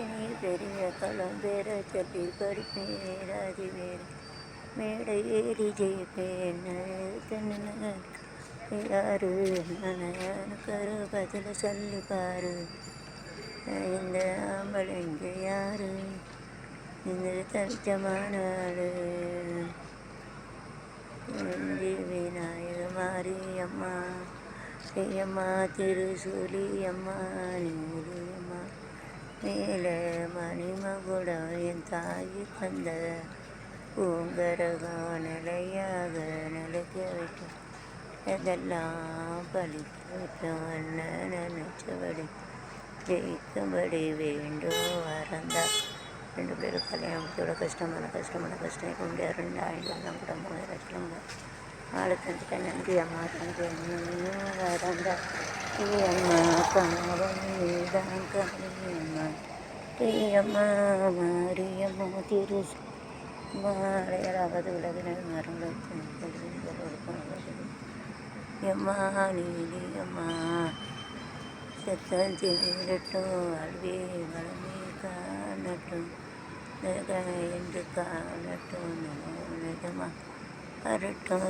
இனி பெரிய களம் பெற சொல்லி படிப்பேன் அதிவேறு மேடை ஏறி ஜெயிப்பேன் யாரு எனக்கு ஒரு பதில் சொல்லி பாரு. இந்த ஆம்பளைங்க யாரு இந்த தவிச்சமான ஆளு விநாயக மாரியம்மா செய்யம்மா திருசூலி அம்மா நீலியம்மா மேல மணிமகுடம் என் தாயி தந்த பூங்கரகம் நிலையாக நிலைக்க வைக்க இதெல்லாம் பழிக்க வைக்கும் நினைச்சபடி ஜெயிக்கும்படி வேண்டும் வரந்தா. 2 பேரும் கல்யாணத்தோட கஷ்டம் இப்போ முடியாது 2000 கூட 3000 ஆளுக்கு நன்றி அம்மா தம்பி வரந்தா அம்மா காவலிதான் காளியம்மா அம்மா மாரியம்மா திரு மாலையராவது உலகினர் மரங்கள் எம்மா நீலியம்மா சத்தம் தீரட்டும் வாழ்வே வளமே காணட்டும் என்று காணட்டும் நிஜமா வரட்டும்